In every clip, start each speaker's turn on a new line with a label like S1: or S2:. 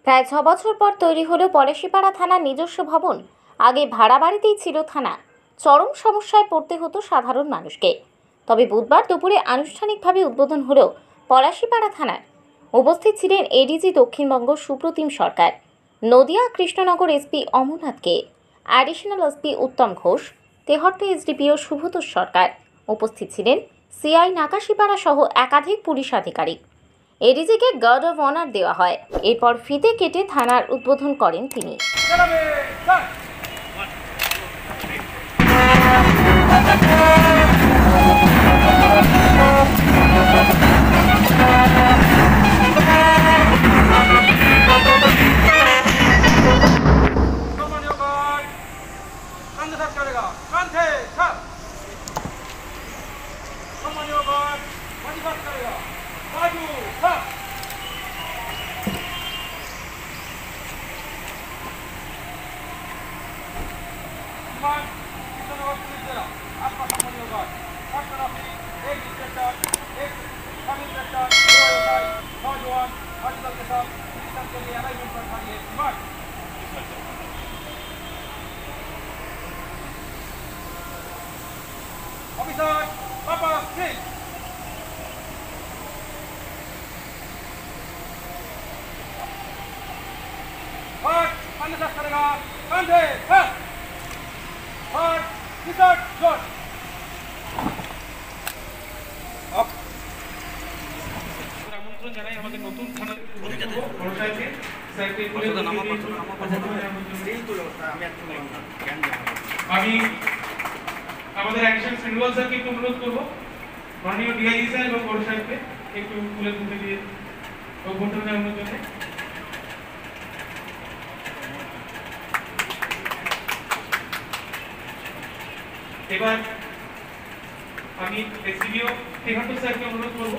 S1: প্রায় 6 বছর পর তৈরি হলো পলাশীপাড়া থানার নিজস্ব ভবন। আগে ভাড়া বাড়িতেই ছিল থানা। চরম সমস্যায় পড়তে হতো সাধারণ মানুষকে। তবে বুধবার দুপুরে আনুষ্ঠানিকভাবে উদ্বোধন হলো পলাশীপাড়া থানার। উপস্থিত ছিলেন এডিজি দক্ষিণবঙ্গ সুপ্রতিম সরকার, নদিয়া কৃষ্ণনগর এসপি অমরনাথকে, additional SP Uttam Ghosh, Tehatta SDPO Shubhatosh Sarkar. উপস্থিত ছিলেন সিআই নাকাশীপাড়া সহ একাধিক পুলিশ আধিকারিক। এডিজিকে গার্ড অফ অনার দেওয়া হয়। এরপর ফিতে কেটে থানার উদ্বোধন করেন তিনি।
S2: Officer, Papa, please. Hard, undershot करेगा, कंधे, हर. Hard, t-shirt, short. Up. আমন্ত্রণ জানাই আমাদের নতুন থানা বড়সাইকে স্যারকে বলে আমি আমাদের অ্যাকশন সিনবল স্যারকে একটু অনুরোধ করব, মাননীয় ডিআইজি স্যার এবং বড় সাহেবকে একটু তুলে তুলে দিয়ে অভ্যর্থনা জানানোর জন্য। এবার আমি এসডিও তেহট্ট স্যারকে অনুরোধ করব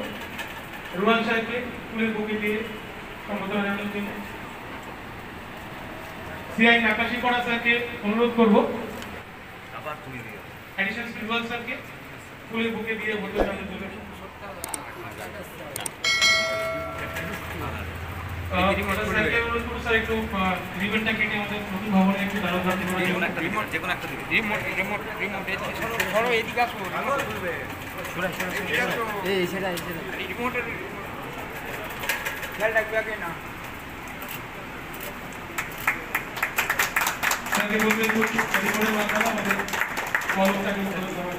S2: রুয়াল সাহেবকে তুলে বুকে দিয়ে সম্বোধনা জানানোর জন্য। সিআই নাকাশীপাড়া স্যারকে অনুরোধ করব আবার তুলে দিয়ে অ্যাডিশনাল প্রিন্সিপাল স্যারকে ফুলের বুকে দিয়ে ভোট জানানোর জন্য। স্যারকে অনুরোধ করব স্যার একটু রিবনটা কেটে আমাদের নতুন ভবনে একটু দাঁড়াতে হবে। যে কোনো একটা দিবে রিমোট ধরো এদিকে আসো, রিমোট খুলবে এই সেটা রিমোটের খেয়াল রাখবে আগে না। স্যারকে বলবেন রিমোটের মাধ্যমে আমাদের কলমটাকে চালু করা।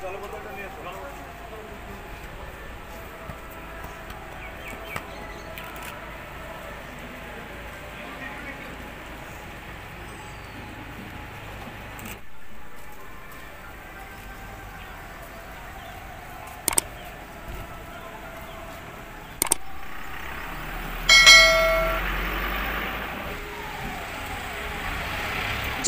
S2: জলবোতলটা নিয়ে এসো।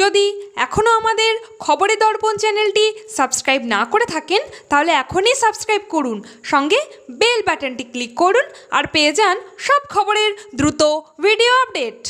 S3: যদি এখনও আমাদের খবরের দর্পণ চ্যানেলটি সাবস্ক্রাইব না করে থাকেন তাহলে এখনই সাবস্ক্রাইব করুন, সঙ্গে বেল বাটনটি ক্লিক করুন আর পেয়ে যান সব খবরের দ্রুত ভিডিও আপডেট।